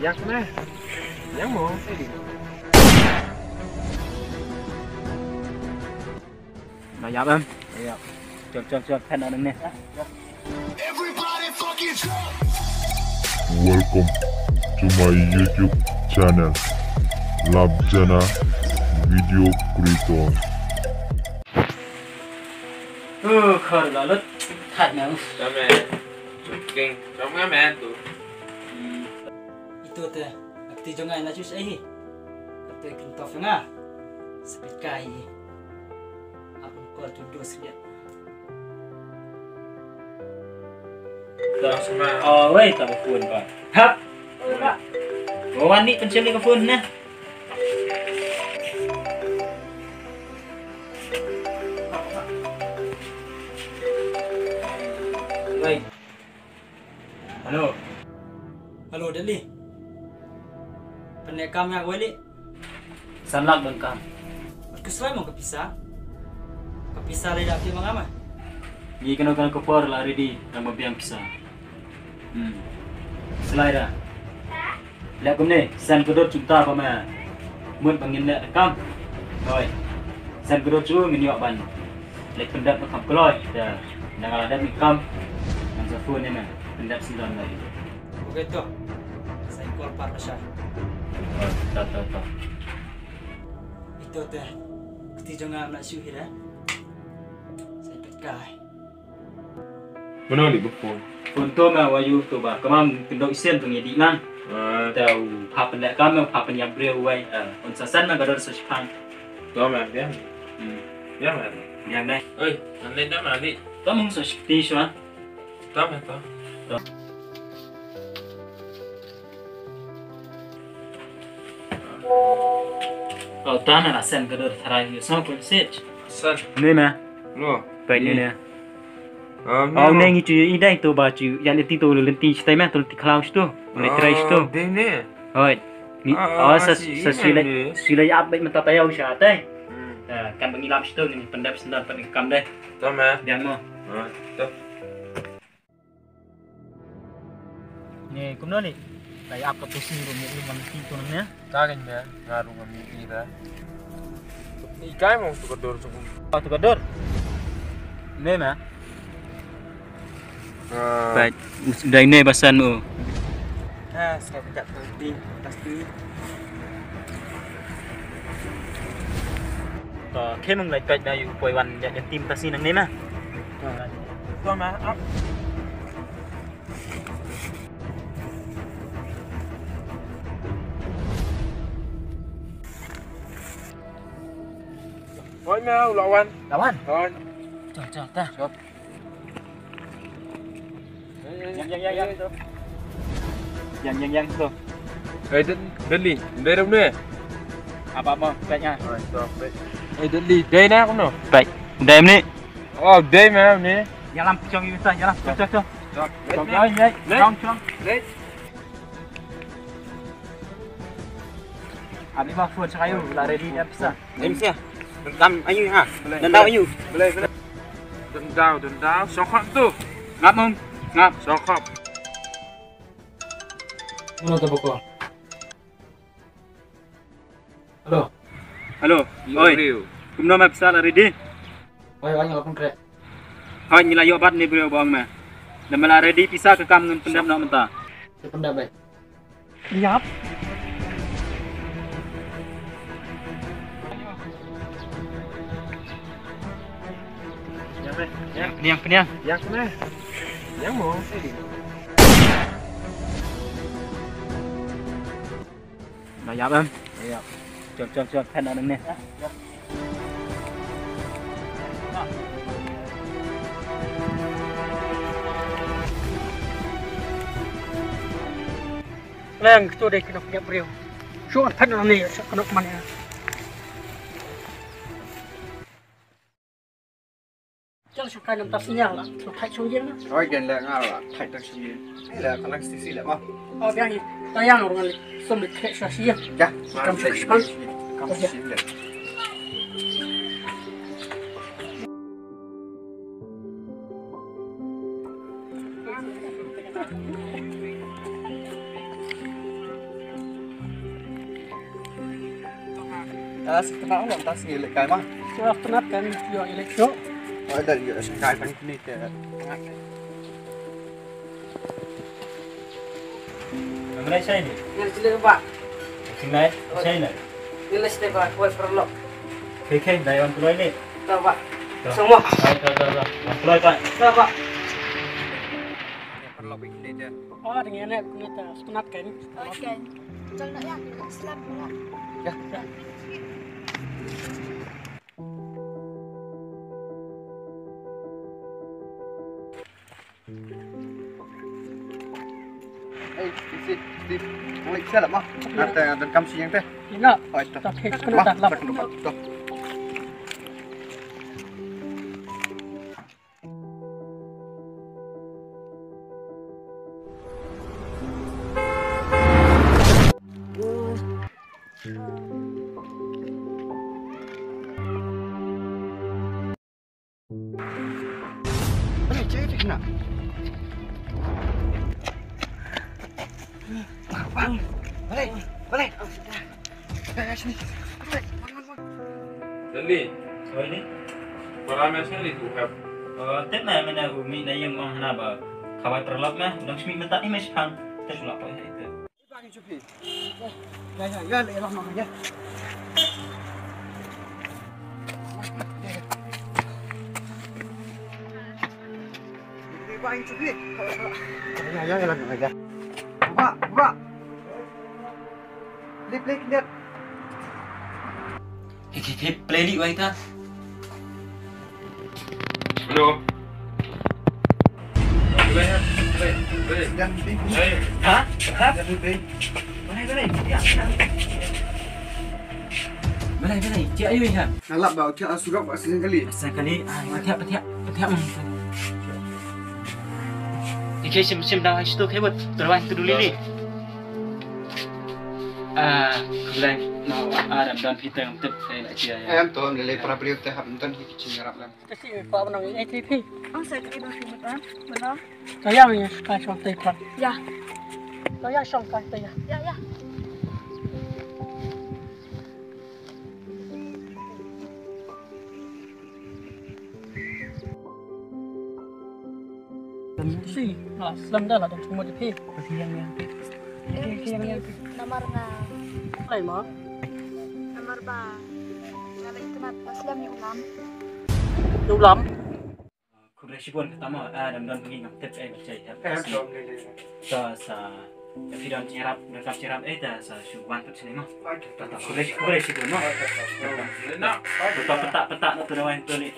Yak na. Yang mo. Rồi dập em. Dập. Chụp thanh ở đằng này. Welcome to my YouTube channel, Labjana Video Creator. Khởi là lứt thật nữa. Cho mẹ. Kinh. Cho mẹ tụ. Itu teh. Akti jangan nak cuci ahi. Kata kita fenga. Sepit kai. Aku kau tu sikit. Wei tak phun pak. Hap. Wan ni pencen ni ke phun nah. Wei. Halo. Halo Deli. Penekam yang gue li. Sanlak bengkam. Kesuai mau kepisah. Kepisah lagi dak mangama. Ni kena kepor lah ready nama biang pisah. Selai dah. Lihat kum ni, sen kedut cinta apa mah? Mun pangin lihat rekam. Oi. Sen kedut cu ngini wak ban. Lek pendat rekam keloi. Dah. Jangan ada mikam. Yang telefon ni mah. Pendat 9 lagi. Okey tu. Saya call Pak Rasha. Oh, tak. Itu teh. Keti jangan nak syuhir eh. Saya pekai. Mana ni berpun? Untuk mah wayu tu bah. Kemam kendok isen tu ngedi ngan. Tahu papan lek kami papan yang beriau wai. Unsasan mah gador sespan. Kau mah dia. Dia mah. Yang dah. Oi, anda dah mah ni. Kamu seperti siapa? Kau mah kau. Kau tahu nak sen gador terai ni semua pun sej. San. Ni mah. Lo. Baik ni ni. Oh, nengi tu idai tu baju yang itu tu lenti sitai mah tu lenti cloud tu, lenti terai tu. Dia ni. Oi. Ni sesilai apa mata payah usaha teh. Kan mengilap situ ni pendap sendal pendekam deh. Kau mah. Dia mau. Tu. Ni kumno ni. Kayak apa pusing rumah ni mesti tu namanya. Kagen dia ngaruh kami kita. Ikai mau tu kedor tu. Oh tu kedor. Ni mah. Baik, dah ini bahasanmu. Saya tidak penting pasti. Kemung lagi baik dah you poiwan yang tim pasti nang ni mah. Kau mah. Oi mau lawan. Lawan. Lawan. Cak dah. Stop. Yang tu. Yang tu. Deli. Dari mana? Apa baiknya? Deli. Dari mana kamu? Baik. Dari ni. Oh, dari mana ni? Jalan pecong itu saja. Jalan pecong. Jom. Abi mah phone saya lah ready dah bisa. Bisa. Dendam ayu ha. Dendam ayu. Boleh. Dendam. Sokap tu. Ngap mong. Ngap. Sokap. Mana tu pokok? Halo. Oi. Kumno mah bisa lah ready. Oi, wanyo pun krek. Hai nilai obat ni beliau bawang mah. Dah malah ready pisah ke kam dengan pendam nak mentah. Pendam baik. Siap. Peniang. Yak na. Yang mo. Dah yap em. Yap. Chụp thanh ở đằng này. Lang tu dek nak dia beriu. Syukur thanh ni nak mana? Jangan suka nam tafsinya lah. Thay sujud lah. Oi gen le nga la thai tak si le kalak si le ma Oh biar ni tayang orang ni semut kek sia. ja Kam syukur. kam si le Sekarang nak tas ni lekai mah. Sudah tenat kan yo elektro. Oh, ada juga sekai pan ni ke tengah. Mana saya ni? Yang sila Pak. Sini saya ni. Nilai sila Pak, kuat perlu. Kek dari orang keluar ni. Tahu Pak. Semua. Dah. Keluar kan? Tahu Pak. Perlu begini dia. Oh, dengan ni kita tenat kan. Okay. Jangan nak ya, Islam pula. Ya. Di mulai saya mah. Ada kamsi yang teh. Ina. Oh, itu. Tak kena tak lap. Tuh. Boleh cek nak. Boleh. Sini. Dali, Soal ni. para macam ni tu have. Tep mana umi na yung mga hanaba. Kawat terlap na. Nang sumi mata ni mas hang. Tersulap pa itu. Bagi cuci. Ya, lelah mama ya. Bagi cuci. Ya, lah aja. Buka. Lip lihat. Play ni wai ta. Hello. Boleh. Dan di. Ha? Dan di. Balai. Cik ayu ya. Nalap bau dia surat buat sekali. Sekali petiak. Iki sim dah itu kebut. Terwah itu dulu ni. Kemudian mau ada dan kita yang tep nak cia ya. Em tuh nilai para beliau teh habis itu kicing ngarap lah. Kasi Pak menang ATP. Oh, saya kira betul. Benar. Saya ni kai song tai Pak. Ya. Saya song kai tai ya. Ya. Si, selam dah lah dan semua di P. Nomor na. Lain mah. Nomor ba. Kalau itu mat Islam ni ulam. Ulam. Kemudian sibun pertama dan pergi nak tep baca ya. Em tuh nilai. Sa evident cerap mereka cerap dah sa syuban tu sini mah. Kemudian sibun mah. Nak. Petak nak tu dah tu ni.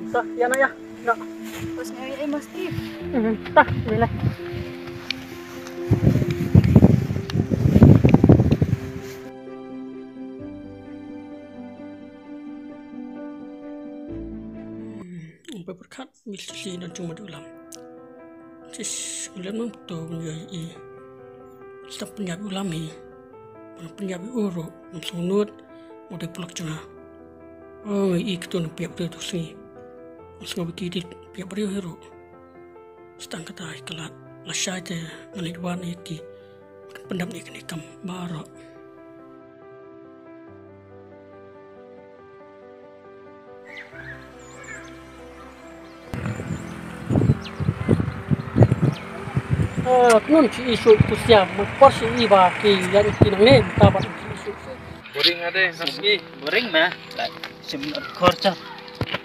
Sah, ya nak ya. Ya. Terus ngawi mesti. Tah, boleh. Berkat misi dan cuma dalam. Cis ulam tu menjadi setiap penjabi ulami, penjabi urut, sunut, mode pelak cina. Oh, ikut tu piap tu sini. Semua begitu piap beriu hero. Setang kata kelat lasai te menidwan itu pendam ni kini kam barak. Nun si isu tu siap, mengkor si iba ki yang tinang ni tabat si isu. Boring ada nasi. Goreng mah. Sim korca.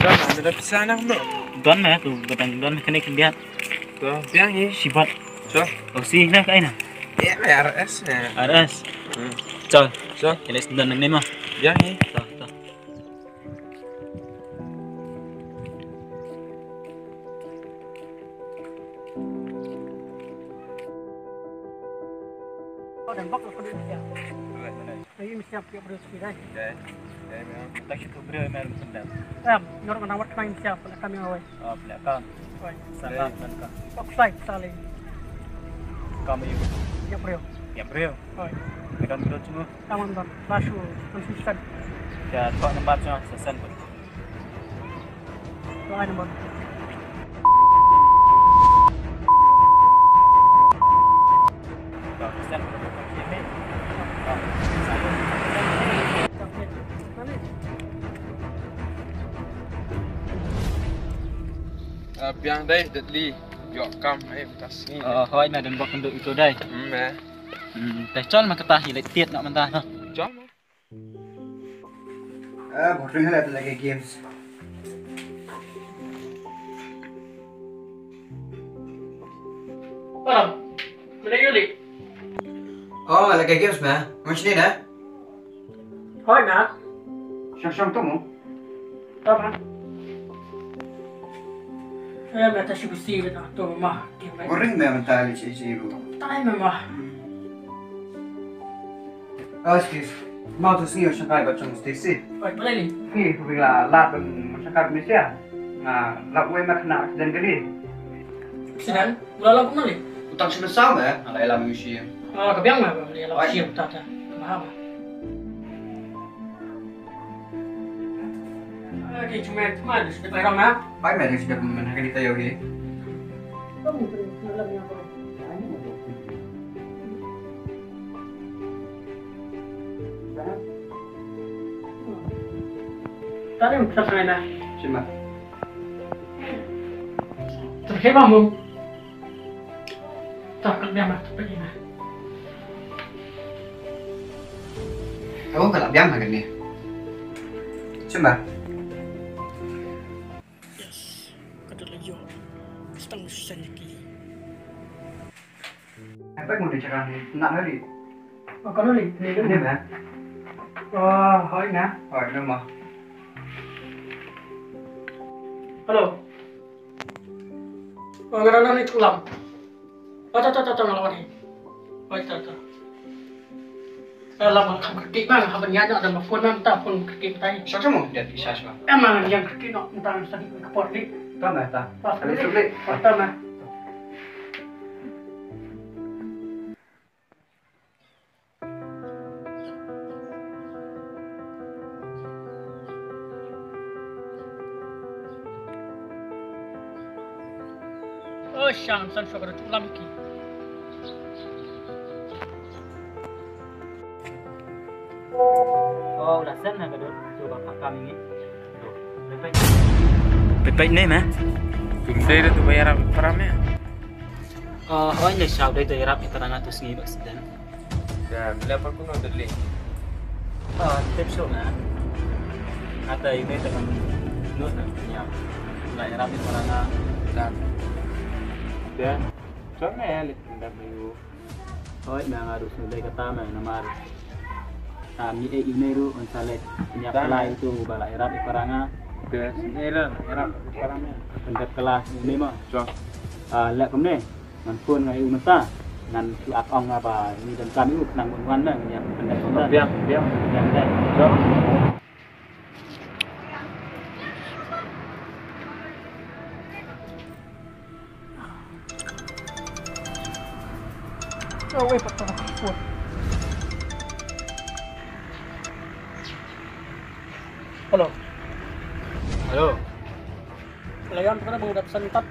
Dah ada pisah nak bro. Don mah tu batang don kena lihat. Tuh, biang ni. Sibat. So, Osi nak kain ah. ya RS. Aras. Chal. So, Jelas don ni mah. biang ni. Tah. Oh, dan bak aku siap. Ini siap piap beriu sekali. Tak itu beri mer sendal. Nor menawar kain siap pada kami awal. Oh, belakang. Salam dan ka. Oksai saling. Kami yuk. Ya beriu. Ya beri. Oh, Medan tu cuma. taman dan lasu konsisten. Ya, kau nampak cuma sesen pun. Doa nombor. Kau sesen pun. Ini. biang đây đợt ly dọ cam ấy tas ni Hoi mẹ dan buat kenduk itu dai. mẹ Teh con mah ketah hilai tiet nak mentah noh. chó Một riêng là cái games. Mana you li? Oh, là cái games mà. Mình xin nè. Hoi na. Xong tốt không? Tama. Mẹ ta chỉ biết gì đó, tôi mà kiếm vậy. Một riêng mà mình ta là chỉ luôn. Tai mà. Steve. Mau tu sini macam kaya macam Stacy. Oi, mana li? Ni, hubung lah lat macam kaya Malaysia. Nah, lat gue mak nak dan gede. Sinan, bulan apa li? Utang sebesar mah, alai lah museum. Kebiang mah, dia lah siap tak tak. Mahal. Okey, cuma sudah bayar mah. Baik mah dia sudah menahan kita yogi. Kamu dalam yang apa? Tadi kita sangat dah. Cuma. Terhebat mu. Tak kebiang mah, pergi mah. Kamu kalau biang makan ni. Cuma. Kata lagi yo. Setengah sen lagi. Apa yang mau dicakap ni? Nak lagi? Kau ni Ni mah. Oh, hoi na. Oh, nama. Halo. Ngaranan ni tulang. Tak ngelawan ni. Oh, tak. Lama kekik bang, haban nyata ada phone tak phone kekik tay. Siapa mau dia bisa siapa? Emang yang kekik nak entah tadi kepot ni. Tahu mah tak? Pas Kalau ni. sulit. Patah mah. Oh, syang san syukur tulang ki. Oh, dah sen nak kedut. Coba pakam ini. Baik ni mah. gede dah tu bayar peramnya Hoi ni syau dai tu irap iteranga tu sengi bak sedan. dan bila apa pun đợt ly Tip show mah. Ada ini teman nut nak nyam. Nak irap iteranga. dan dan chó này lịch đợt ly Hoi nang harus nudai kata mah namar. Kami ini ru onsalet penyap lain tu bala irap iteranga. dan ini lah era peramnya Pendat kelas ini mah. chó Lek kum ni ngan pun ngai umata ngan tu akong apa ini dan kami u nang wan nang yang pendat pendat biang yang dah chó Oh, weh patah kuat. Halo. halo Layan pada mengudat sentat.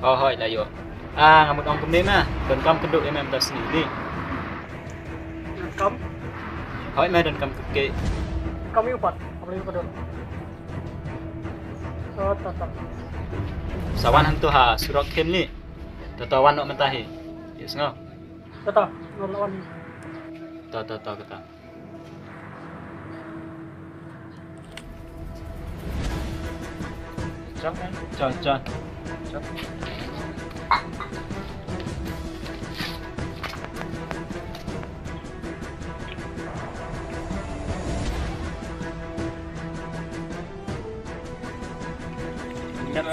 hoi lah yo ngamut ong kum ni mah dan kam keduk yang mem tas ni Kam, hoi mah dan kam ke kami upat. Apa lagi pada? Oh, tak. sawan hang tu ha surok kem ni tatawan nok mentahi yes ngau Tak. Lawan. ta kata chó kan Con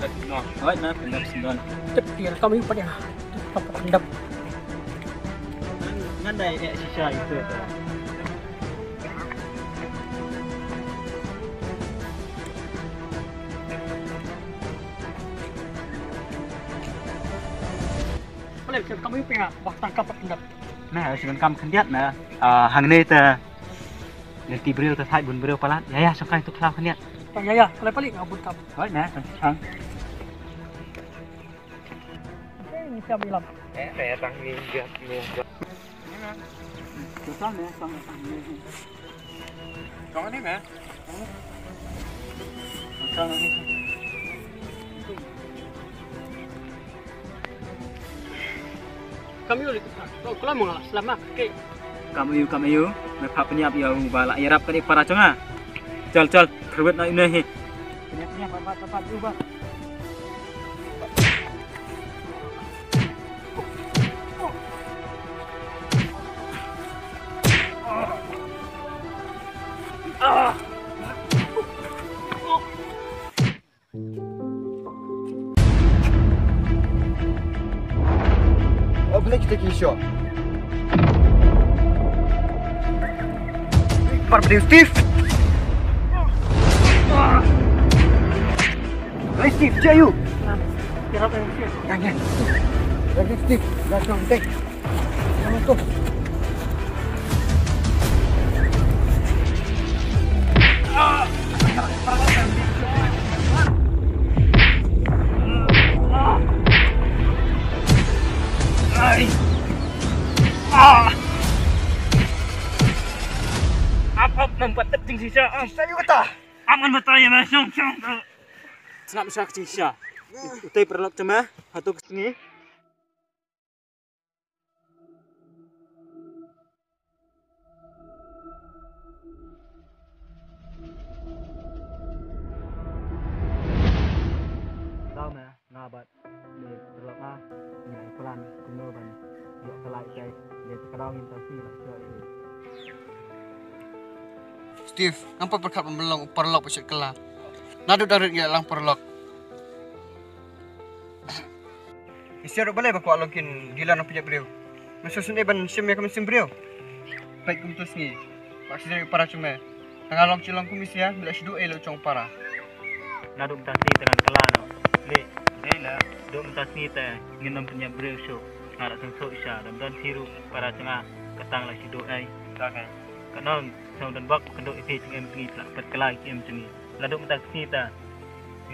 đợt nọ hoi mah pendat sendon Cepat kami upat ya. Apa pendap. ngan dai sisa itu Boleh kami pengen tangkap pendap. nah harus dengan kam kendiat nah hang ni ta nanti beliau ta thai bun beliau palat ya sakai tu klau kendiat Ya, paling ngabut kam. hoi nah hang Ini siapa bilang? kayak tang ni dia ni tu kan ya sang chó này mà sang kami ulit kalau mau ngalah selama ke Kamu yu, mepak penyiap ya bala irap kani para cenga. Jal kerbet na ini. Penyiap tempat ubah. Boleh kita kisah. Pada Steve. Hey Steve, jayu. irap yang sih Jangan. Lagi Steve, dah sampai. Kamu tu. Apa membuat teping sisa? Saya kata. Aman bertanya masuk. Senap sak sisa. Utai perlok cemah atau kesini. Tahu mah ngabat ni perlok ah ni pelan kuno ban. Yok selai kai dia sekarang intasi lah ini. Steve, nampak berkat membelong perlok pasal kelah. Nadu darat dia lang perlok. Isiar boleh bapak login gila nak punya beliau. Masa sini ban semia kami beliau. Baik kumtus ni. Pak sini para cuma. Tangalong cilong komisi ya, bila sidu elo cong para. Nadu intasi dengan kelano. Le lah, do intasi teh nginam punya beliau show. Ngarak sensok isya dan hiru para cengah ketang lah sidu ai. Takkan. Kanong sang dan bak kendok ite cengem pi tak perkelai kem cengi. Laduk mentak ni ta.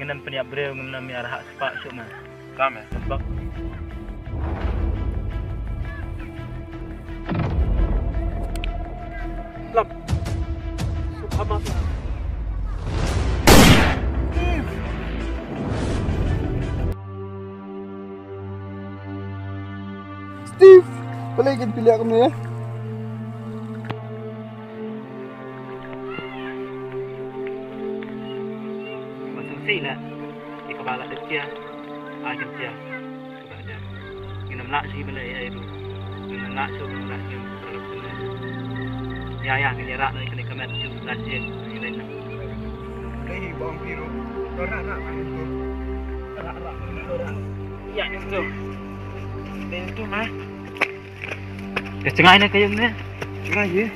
Ngenam peniap breu ngenam mi arah sepak syuk mas. Kame sebab lap subhanallah Steve, boleh kita pilih aku ni ya. sila di kepala dia ajar dia sebabnya nginam nak si bela ya itu nginam nak so nak yang kalau ya ngerak nak kena kemat tu nak dia ni lain Lagi bawang biru. Orang nak itu. ya itu itu mah cengai nak kayu ni Cengai ye.